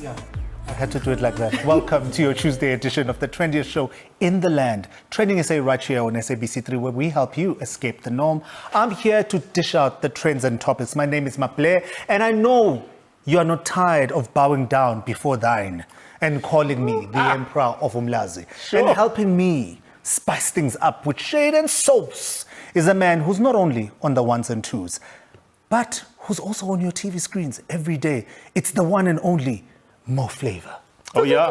Yeah, I had to do it like that. Welcome to your Tuesday edition of the trendiest show in the land, TrendingSA right here on SABC3, where we help you escape the norm. I'm here to dish out the trends and topics. My name is Maple, and I know you are not tired of bowing down before thine and calling me the Emperor of Umlazi. Sure. And helping me spice things up with shade and sauce is a man who's not only on the ones and twos, but who's also on your TV screens every day. It's the one and only Mo Flavor. Oh, yeah.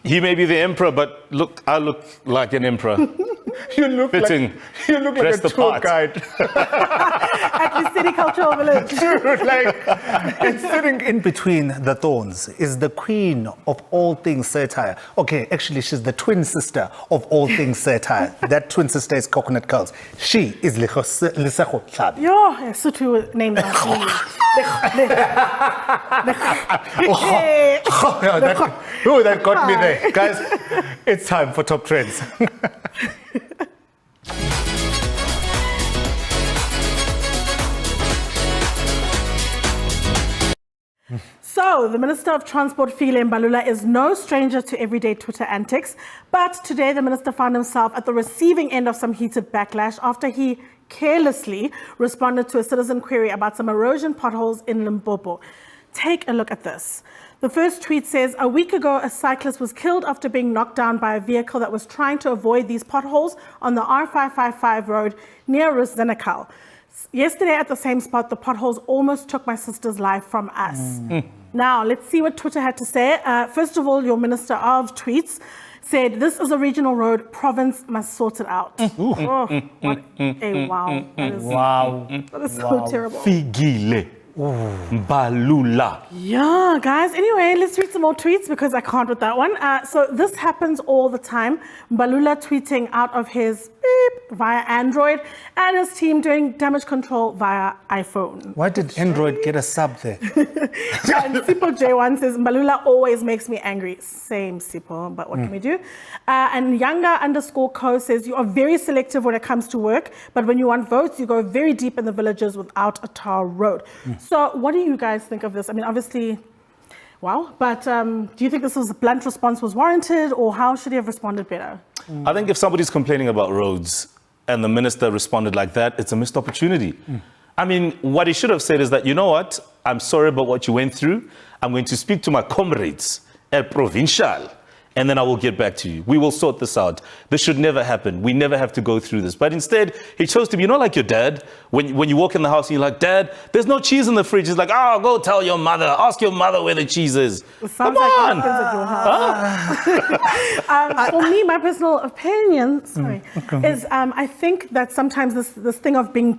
He may be the emperor, but look, I look like an emperor. You look fitting. Like a tour guide. At the city cultural village. Dude, and sitting in between the thorns is the queen of all things satire. Okay, actually, she's the twin sister of all things satire. That twin sister is Coconut Curls. She is Lisego Hlabi. Yo, so to name that. That got me there. Guys, it's time for Top Trends. So, the Minister of Transport, Fikile Mbalula, is no stranger to everyday Twitter antics, but today the minister found himself at the receiving end of some heated backlash after he carelessly responded to a citizen query about some erosion potholes in Limpopo. Take a look at this. The first tweet says, a week ago, a cyclist was killed after being knocked down by a vehicle that was trying to avoid these potholes on the R555 road near Rustenakal. Yesterday at the same spot, the potholes almost took my sister's life from us. Now, let's see what Twitter had to say. First of all, your Minister of Tweets said, this is a regional road, province must sort it out. Oh, what a wow. That is so terrible. Fikile Mbalula. Yeah, guys. Anyway, let's read some more tweets because I can't with that one. So this happens all the time. Mbalula tweeting out of his beep via Android and his team doing damage control via iPhone. Why did Android get a sub there? And Sipo J1 says, Mbalula always makes me angry. Same, Sipo, but what can we do? And Younger_Co says, you are very selective when it comes to work, but when you want votes, you go very deep in the villages without a tar road. So what do you guys think of this? I mean, obviously, wow, but do you think this was a blunt response was warranted, or how should he have responded better? I think if somebody's complaining about roads and the minister responded like that, it's a missed opportunity. I mean, what he should have said is that, you know what, I'm sorry about what you went through. I'm going to speak to my comrades at Provincial, and then I will get back to you. We will sort this out. This should never happen. We never have to go through this. But instead, he chose to be, you know, like your dad, when you walk in the house and you're like, Dad, there's no cheese in the fridge. He's like, oh, go tell your mother. Ask your mother where the cheese is. Come on. For me, my personal opinion, is I think that sometimes this thing of being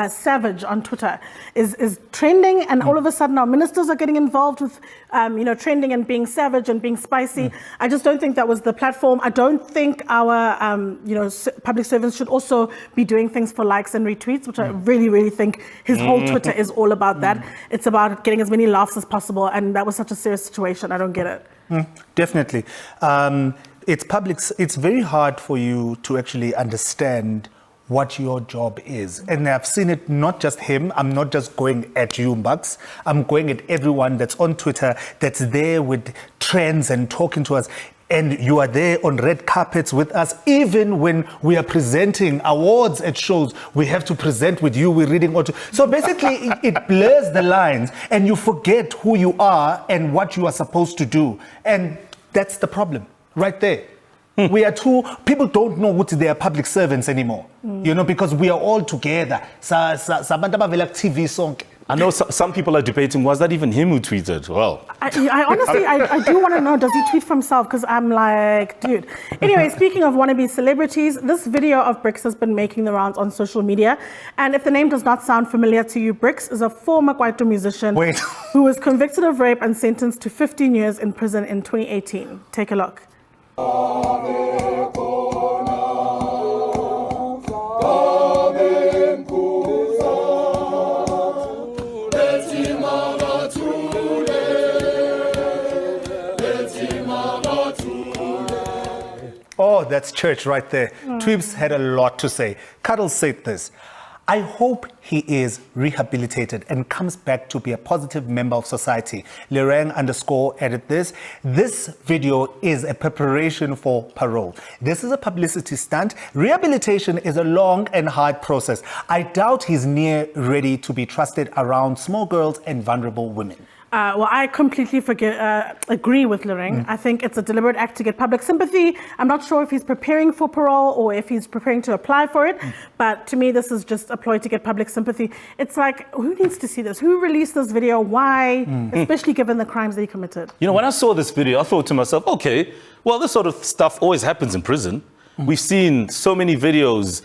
savage on Twitter is trending, and all of a sudden our ministers are getting involved with trending and being savage and being spicy. I just don't think that was the platform. I don't think our public servants should also be doing things for likes and retweets, which I really think his whole Twitter is all about that. It's about getting as many laughs as possible, and that was such a serious situation. I don't get it. Definitely. It's very hard for you to actually understand what your job is. And I've seen it, not just him. I'm not just going at you, Bucks. I'm going at everyone that's on Twitter, that's there with trends and talking to us. And you are there on red carpets with us. Even when we are presenting awards at shows, we have to present with you. We're reading auto. So basically, it blurs the lines and you forget who you are and what you are supposed to do. And that's the problem right there. People don't know what they are public servants anymore, because we are all together. TV song. I know some people are debating, was that even him who tweeted? Well, I honestly, I do want to know, does he tweet for himself? Because I'm like, dude. Anyway, speaking of wannabe celebrities, this video of Brix has been making the rounds on social media. And if the name does not sound familiar to you, Brix is a former Kwaito musician who was convicted of rape and sentenced to 15 years in prison in 2018. Take a look. Oh, that's church right there. Tweebs had a lot to say. Cuddles said this, I hope he is rehabilitated and comes back to be a positive member of society. Lorang_ edit this. This video is a preparation for parole. This is a publicity stunt. Rehabilitation is a long and hard process. I doubt he's near ready to be trusted around small girls and vulnerable women. Well, I completely agree with Lorang. I think it's a deliberate act to get public sympathy. I'm not sure if he's preparing for parole or if he's preparing to apply for it, but to me, this is just a ploy to get public sympathy. It's like, who needs to see this? Who released this video? Why? Especially given the crimes that he committed. You know, when I saw this video, I thought to myself, okay, well, this sort of stuff always happens in prison. We've seen so many videos,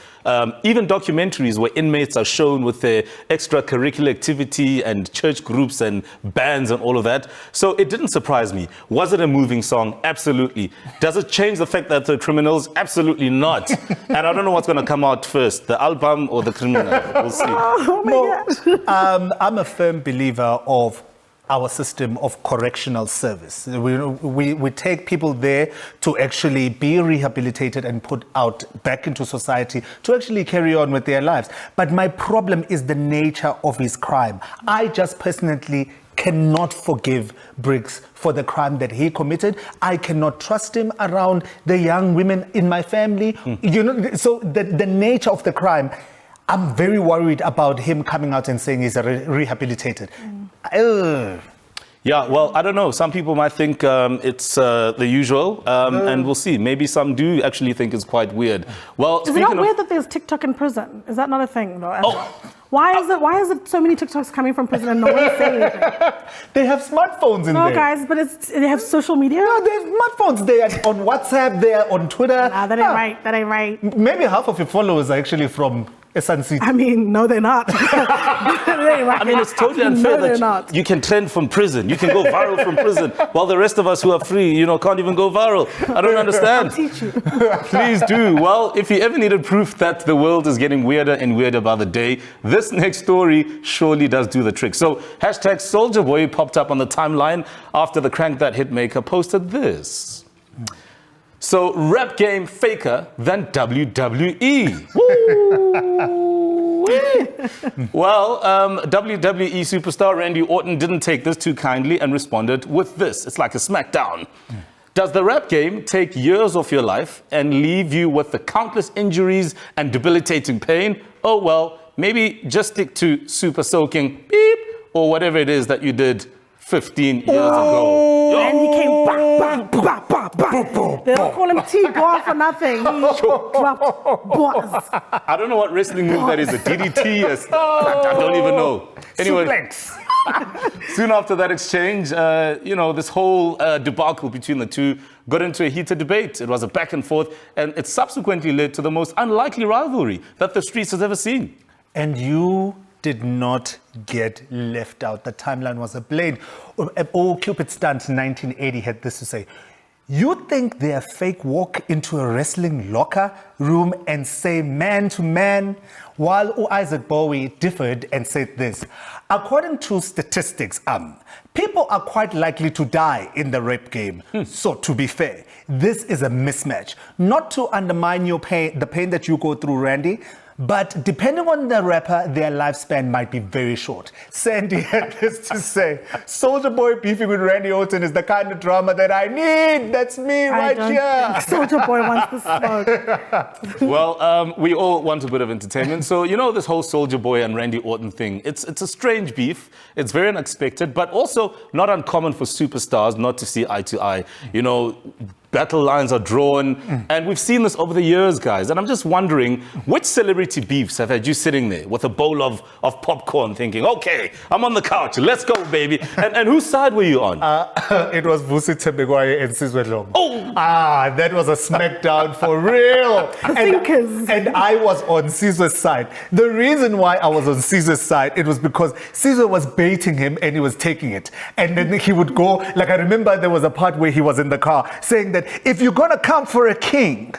even documentaries where inmates are shown with their extracurricular activity and church groups and bands and all of that. So it didn't surprise me. Was it a moving song? Absolutely. Does it change the fact that they're criminals? Absolutely not. And I don't know what's going to come out first, the album or the criminal. We'll see. Oh my God. I'm a firm believer of our system of correctional service. We take people there to actually be rehabilitated and put out back into society to actually carry on with their lives. But my problem is the nature of his crime. I just personally cannot forgive Briggs for the crime that he committed. I cannot trust him around the young women in my family. You know, so the nature of the crime, I'm very worried about him coming out and saying he's rehabilitated. Yeah, well, I don't know. Some people might think it's the usual, and we'll see. Maybe some do actually think it's quite weird. Well, is it not weird that there's TikTok in prison? Is that not a thing, though? Why is it so many TikToks coming from prison and no one's saying anything? They have smartphones in there. No, guys, but they have social media? No, they have smartphones. They are on WhatsApp, they are on Twitter. Nah, that ain't right. That ain't right. Maybe half of your followers are actually from SNC. I mean, no, they're not. I mean, it's totally unfair that you can trend from prison. You can go viral from prison, while the rest of us who are free, can't even go viral. I don't understand. I'll teach you. Please do. Well, if you ever needed proof that the world is getting weirder and weirder by the day, this next story surely does do the trick. So, hashtag Soldier Boy popped up on the timeline after the Crank That Hitmaker posted this. So, rap game faker than WWE. Well, WWE superstar Randy Orton didn't take this too kindly and responded with this. It's like a smackdown. Does the rap game take years off your life and leave you with the countless injuries and debilitating pain? Oh, well, maybe just stick to super soaking beep or whatever it is that you did 15 years ago. Randy came back. They don't call him T-Bar for nothing. He dropped bars. I don't know what wrestling move that is, a DDT, I don't even know. Anyway, soon after that exchange, this whole debacle between the two got into a heated debate. It was a back and forth, and it subsequently led to the most unlikely rivalry that the streets has ever seen. And you did not get left out. The timeline was ablaze. Cupid Stunt 1980 had this to say: you think they're fake walk into a wrestling locker room and say man to man? While Isaac Bowie differed and said this: according to statistics, people are quite likely to die in the rap game. So to be fair, this is a mismatch. Not to undermine your pain, the pain that you go through, Randy, but depending on the rapper, their lifespan might be very short. Sandy had this to say: Soulja Boy beefing with Randy Orton is the kind of drama that I need. That's me right here. Soulja Boy wants the smoke. Well, we all want a bit of entertainment. So, this whole Soulja Boy and Randy Orton thing, it's a strange beef. It's very unexpected, but also not uncommon for superstars not to see eye to eye. Battle lines are drawn, and we've seen this over the years, guys. And I'm just wondering, which celebrity beefs have had you sitting there with a bowl of popcorn thinking, okay, I'm on the couch, let's go, baby. And whose side were you on? It was Vusi Tembekwayo and Sizwe Dlomo. That was a smackdown for real. And I was on Sizwe's side. The reason why I was on Sizwe's side, it was because Sizwe was baiting him and he was taking it. And then he would go, like I remember there was a part where he was in the car saying that if you're gonna come for a king,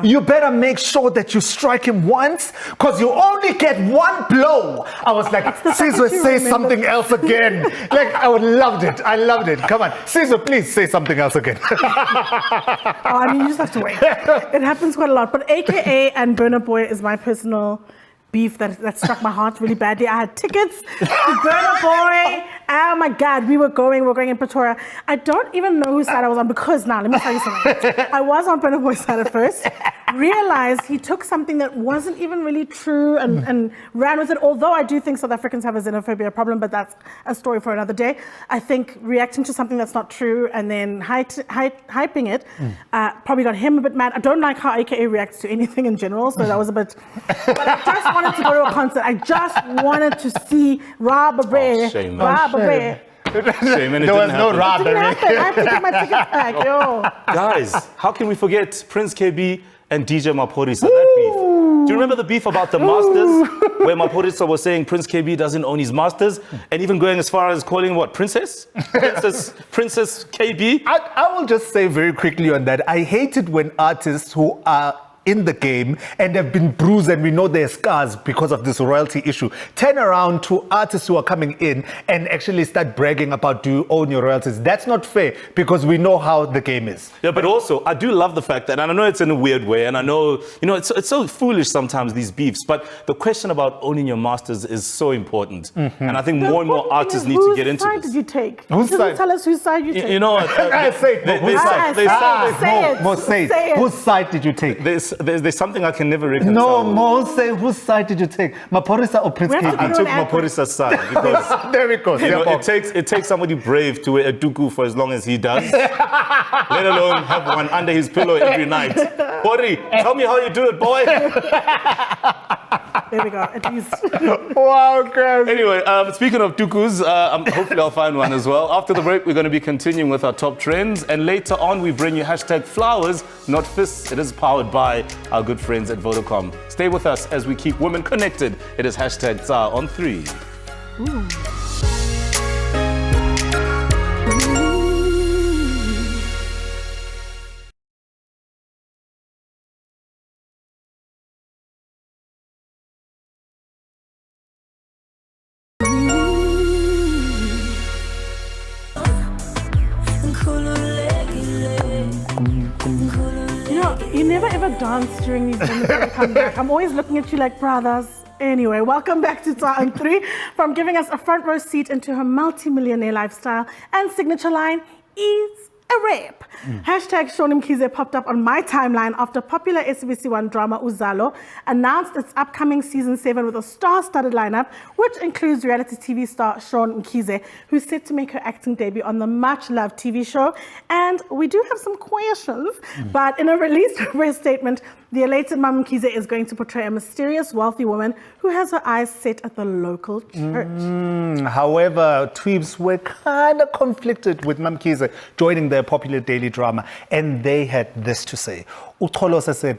you better make sure that you strike him once, because you only get one blow. I was like, Sizwe, say something else again. Like, I loved it. I loved it. Come on, Sizwe, please say something else again. You just have to wait. It happens quite a lot. But AKA and Burna Boy is my personal beef that struck my heart really badly. I had tickets to Burna Boy. Oh my God, we were going in Pretoria. I don't even know whose side I was on because now, let me tell you something. I was on Burna Boy's side at first, realized he took something that wasn't even really true and ran with it. Although I do think South Africans have a xenophobia problem, but that's a story for another day. I think reacting to something that's not true and then hyping it probably got him a bit mad. I don't like how AKA reacts to anything in general, so that was a bit. But I just wanted to go to a concert. I just wanted to see Rob Ray. Shame, Rob Ray. Shame, and it There was didn't no happen. It didn't robbery. happen. I have to get my tickets back, yo. Guys, how can we forget Prince KB and DJ Maphorisa? That beef. Do you remember the beef about the masters, where Maphorisa was saying Prince KB doesn't own his masters, and even going as far as calling what, Princess KB? I will just say very quickly on that. I hate it when artists who are in the game and have been bruised and we know their scars because of this royalty issue turn around to artists who are coming in and actually start bragging about, do you own your royalties? That's not fair because we know how the game is. Yeah, but also, I do love the fact that, and I know it's in a weird way, and I know, it's so foolish sometimes, these beefs, but the question about owning your masters is so important. And I think more and more artists need to get into Whose side this. did you take? Whose Didn't side? tell us whose side you take. You know what? Say it, Mo. Whose side? Say it. Mo, say Say it. it. Whose side did you take? There's something I can never reconcile. No, with. Mo, say whose side did you take? Maphorisa or Prince We have to KB? I took Maphorisa's side because There we go. it takes somebody brave to wear a duku for as long as he does, let alone have one under his pillow every night. Pori, tell me how you do it, boy. There we go, at least. Wow, guys. Anyway, speaking of dukus, hopefully I'll find one as well. After the break, we're going to be continuing with our top trends. And later on, we bring you hashtag flowers, not fists. It is powered by our good friends at Vodacom. Stay with us as we keep women connected. It is hashtag TsA on 3. You never ever dance during these moments when you come back. I'm always looking at you like brothers. Anyway, welcome back to TsA on 3. From giving us a front row seat into her multi-millionaire lifestyle and signature line, is a rap. Hashtag Shoni Mkhize popped up on my timeline after popular SABC1 drama Uzalo announced its upcoming season 7 with a star-studded lineup, which includes reality TV star Shoni Mkhize, who's set to make her acting debut on the much-loved TV show. And we do have some questions, but in a released press statement, the elated Mam Mkhize is going to portray a mysterious, wealthy woman who has her eyes set at the local church. However, tweets were kind of conflicted with Mam Mkhize joining their popular daily drama, and they had this to say. Utholosa said,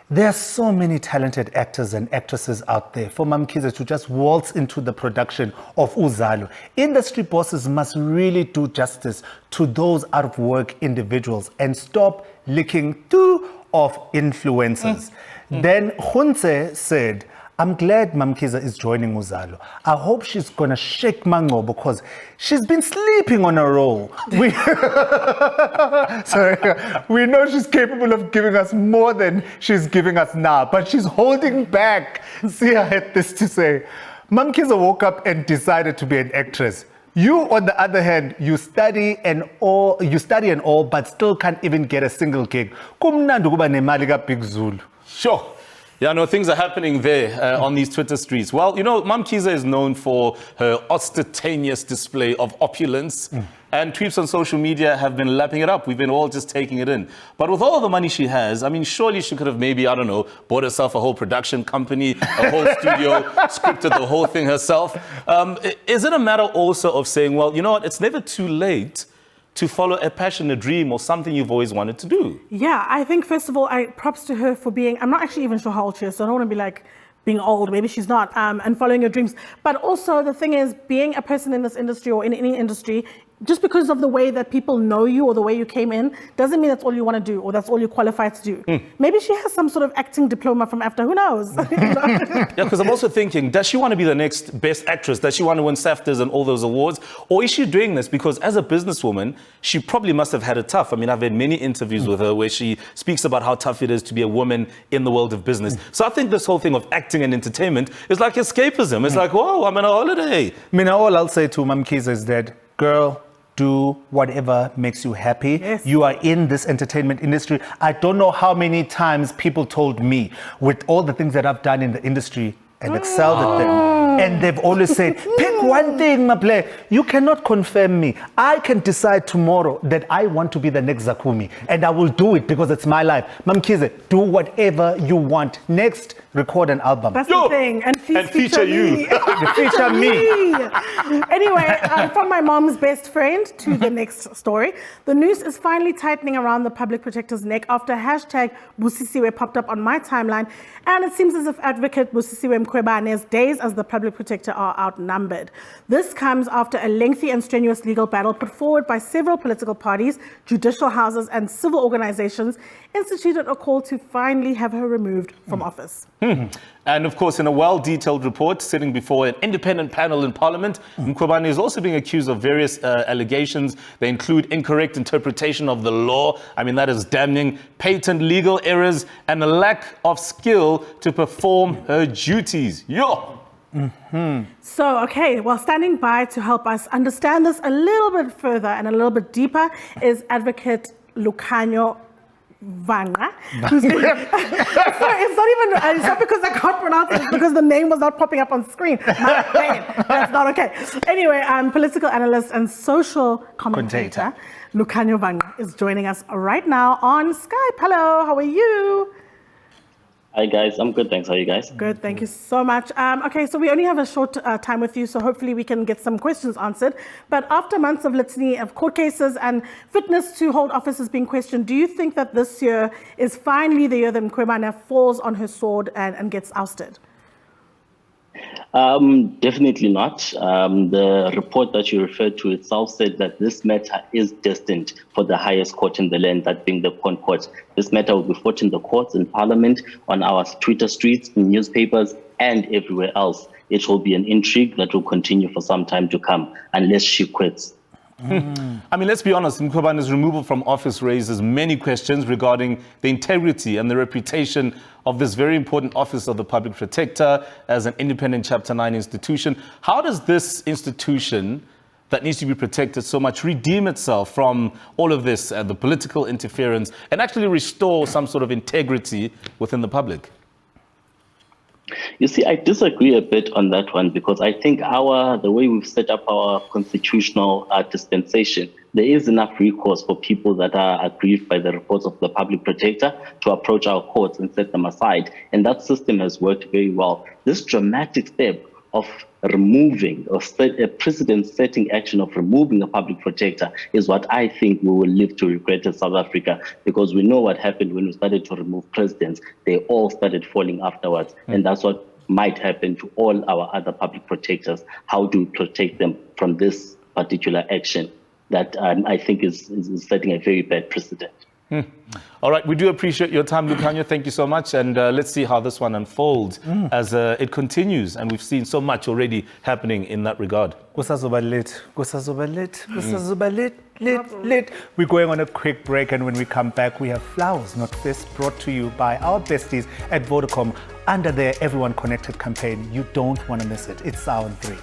there are so many talented actors and actresses out there for Mam Mkhize to just waltz into the production of Uzalo. Industry bosses must really do justice to those out-of-work individuals and stop licking too of influencers. Then Hunse said, I'm glad Mam Mkhize is joining Uzalo. I hope she's gonna shake Mango because she's been sleeping on her role. We know she's capable of giving us more than she's giving us now, but she's holding back. Sia had this to say. Mam Mkhize woke up and decided to be an actress. You, on the other hand, you study and all, but still can't even get a single gig. Kumnandi ukuba nemali kaBig Zulu. Sure. Yeah, no, things are happening there on these Twitter streets. Well, Mam Mkhize is known for her ostentatious display of opulence, and tweets on social media have been lapping it up. We've been all just taking it in. But with all the money she has, I mean, surely she could have maybe, I don't know, bought herself a whole production company, a whole studio, scripted the whole thing herself. Is it a matter also of saying, well, you know what, it's never too late to follow a passion, a dream, or something you've always wanted to do? Yeah, I think first of all, props to her for being, I'm not actually even sure how old she is, so I don't want to be like being old, maybe she's not, and following your dreams. But also the thing is, being a person in this industry or in any industry, just because of the way that people know you or the way you came in, doesn't mean that's all you want to do or that's all you're qualified to do. Maybe she has some sort of acting diploma from AFTA, who knows? Yeah, because I'm also thinking, does she want to be the next best actress? Does she want to win SAFTAs and all those awards? Or is she doing this because as a businesswoman, she probably must have had it tough. I mean, I've had many interviews with her where she speaks about how tough it is to be a woman in the world of business. So I think this whole thing of acting and entertainment is like escapism. It's like, whoa, I'm on a holiday. I mean, all I'll say to Mamkhize is that, girl, do whatever makes you happy. Yes. You are in this entertainment industry. I don't know how many times people told me, with all the things that I've done in the industry and excelled at them, and they've always said, pick one thing, my play. You cannot confirm me. I can decide tomorrow that I want to be the next Zakumi, and I will do it because it's my life. Mamkhize, do whatever you want. Next, record an album. That's the thing. And please feature you. Feature me. Anyway, from my mom's best friend to the next story. The noose is finally tightening around the public protector's neck after hashtag Busisiwe popped up on my timeline. And it seems as if advocate Busisiwe Mkhwebane's days as the public protector are outnumbered. This comes after a lengthy and strenuous legal battle put forward by several political parties, judicial houses and civil organizations instituted a call to finally have her removed from office. And of course, in a well-detailed report sitting before an independent panel in Parliament, Mkhwebane is also being accused of various allegations. They include incorrect interpretation of the law. I mean, that is damning, patent legal errors, and a lack of skill to perform her duties. So, okay, well, standing by to help us understand this a little bit further and a little bit deeper is advocate Lukhanyo Vangqa. Sorry, it's not because I can't pronounce it, it's because the name was not popping up on screen. That's not okay. Anyway, political analyst and social commentator Lukhanyo Vangqa is joining us right now on Skype. Hello, how are you? Hi guys, I'm good, thanks. How are you guys? Good, thank you so much. Okay, so we only have a short time with you, so hopefully we can get some questions answered. But after months of litany of court cases and fitness to hold office is being questioned, do you think that this year is finally the year that Mkhwebane falls on her sword and gets ousted? Definitely not. The report that you referred to itself said that this matter is destined for the highest court in the land, that being the Con Court. This matter will be fought in the courts, in Parliament, on our Twitter streets, in newspapers, and everywhere else. It will be an intrigue that will continue for some time to come, unless she quits. I mean, let's be honest, Mkhwebane's removal from office raises many questions regarding the integrity and the reputation of this very important office of the public protector as an independent Chapter 9 institution. How does this institution that needs to be protected so much redeem itself from all of this, the political interference, and actually restore some sort of integrity within the public? You see, I disagree a bit on that one, because I think the way we've set up our constitutional dispensation, there is enough recourse for people that are aggrieved by the reports of the public protector to approach our courts and set them aside. And that system has worked very well. This dramatic step of removing or a precedent-setting action of removing a public protector is what I think we will live to regret in South Africa, because we know what happened when we started to remove presidents. They all started falling afterwards, and that's what might happen to all our other public protectors. How do we protect them from this particular action that I think is setting a very bad precedent? All right, we do appreciate your time, Lukhanyo. Thank you so much. And let's see how this one unfolds as it continues. And we've seen so much already happening in that regard. Lit. We're going on a quick break, and when we come back, we have Flowers Not Fist, brought to you by our besties at Vodacom under their Everyone Connected campaign. You don't want to miss it. It's Sound 3.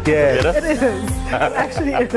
Yeah. It is. It actually is.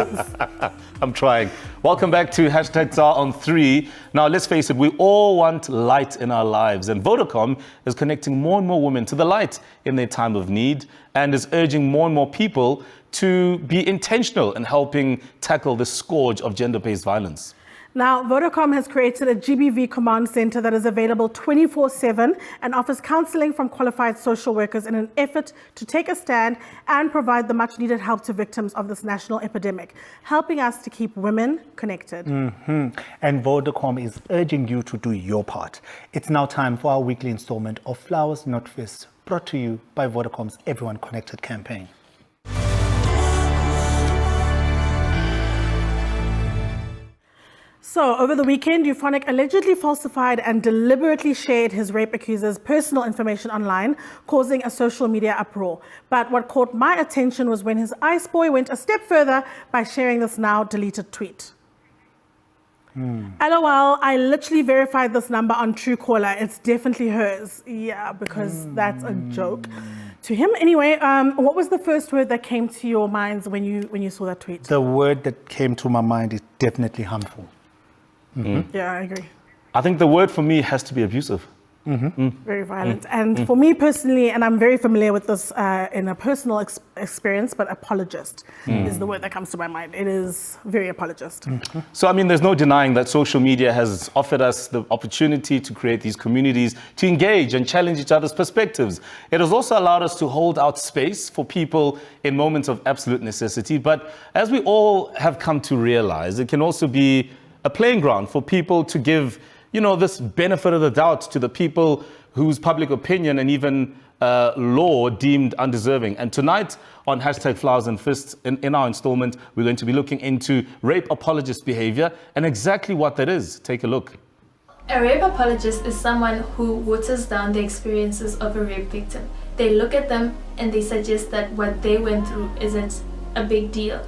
I'm trying. Welcome back to #TsA on 3. Now, let's face it, we all want light in our lives, and Vodacom is connecting more and more women to the light in their time of need, and is urging more and more people to be intentional in helping tackle the scourge of gender-based violence. Now, Vodacom has created a GBV command center that is available 24/7 and offers counseling from qualified social workers in an effort to take a stand and provide the much needed help to victims of this national epidemic, helping us to keep women connected. And Vodacom is urging you to do your part. It's now time for our weekly installment of Flowers Not Fists, brought to you by Vodacom's Everyone Connected campaign. So, over the weekend, Euphonic allegedly falsified and deliberately shared his rape accuser's personal information online, causing a social media uproar. But what caught my attention was when his ice boy went a step further by sharing this now deleted tweet. LOL, I literally verified this number on Truecaller. It's definitely hers. Yeah, because that's a joke to him. Anyway, what was the first word that came to your minds when you saw that tweet? The word that came to my mind is definitely harmful. Yeah, I agree. I think the word for me has to be abusive. Very violent. And for me personally, and I'm very familiar with this in a personal experience, but apologist is the word that comes to my mind. It is very apologist. So, I mean, there's no denying that social media has offered us the opportunity to create these communities, to engage and challenge each other's perspectives. It has also allowed us to hold out space for people in moments of absolute necessity. But as we all have come to realize, it can also be a playing ground for people to give, this benefit of the doubt to the people whose public opinion and even law deemed undeserving. And tonight on #Flowers and Fists, in our installment, we're going to be looking into rape apologist behavior and exactly what that is. Take a look. A rape apologist is someone who waters down the experiences of a rape victim. They look at them and they suggest that what they went through isn't a big deal.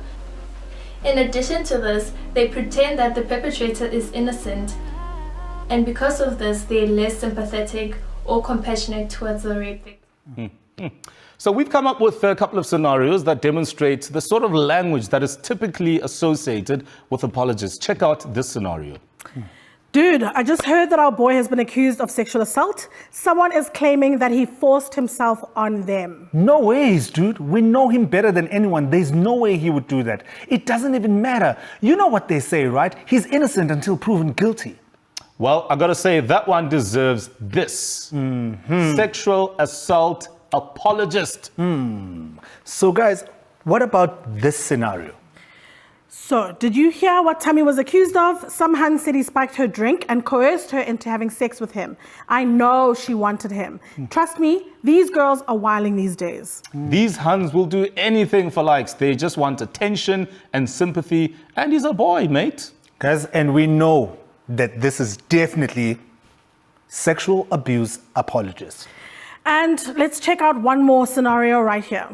In addition to this, they pretend that the perpetrator is innocent, and because of this, they're less sympathetic or compassionate towards the rape victim. So we've come up with a couple of scenarios that demonstrate the sort of language that is typically associated with apologists. Check out this scenario. Dude, I just heard that our boy has been accused of sexual assault. Someone is claiming that he forced himself on them. No ways, dude. We know him better than anyone. There's no way he would do that. It doesn't even matter. You know what they say, right? He's innocent until proven guilty. Well, I gotta say, that one deserves this. Sexual assault apologist. So guys, what about this scenario? So, did you hear what Tammy was accused of? Some hun said he spiked her drink and coerced her into having sex with him. I know she wanted him. Trust me, these girls are wilding these days. These huns will do anything for likes. They just want attention and sympathy. And he's a boy, mate. Guys, and we know that this is definitely sexual abuse apologist. And let's check out one more scenario right here.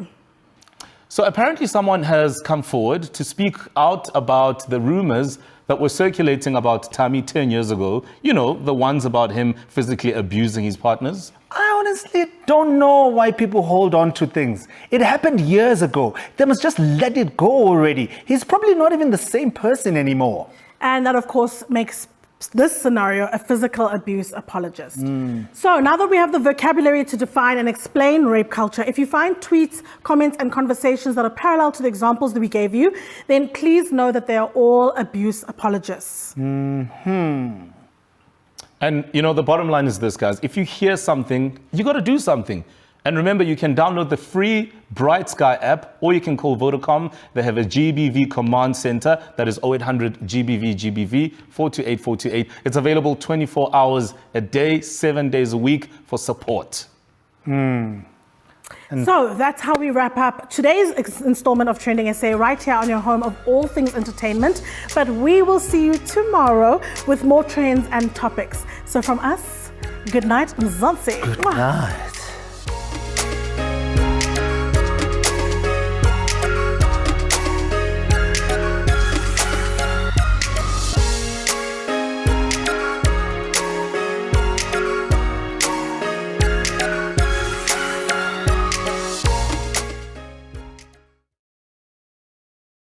So apparently someone has come forward to speak out about the rumors that were circulating about Tammy 10 years ago. You know, the ones about him physically abusing his partners. I honestly don't know why people hold on to things. It happened years ago. They must just let it go already. He's probably not even the same person anymore. And that, of course, makes this scenario a physical abuse apologist. So now that we have the vocabulary to define and explain rape culture, if you find tweets, comments, and conversations that are parallel to the examples that we gave you, then please know that they are all abuse apologists. And, the bottom line is this, guys. If you hear something, you got to do something. And remember, you can download the free Bright Sky app, or you can call Vodacom. They have a GBV command center that is 0800 GBV 428 428. It's available 24 hours a day, 7 days a week for support. So that's how we wrap up today's installment of TrendingSA right here on your home of all things entertainment. But we will see you tomorrow with more trends and topics. So from us, good night, Mzansi. Good night.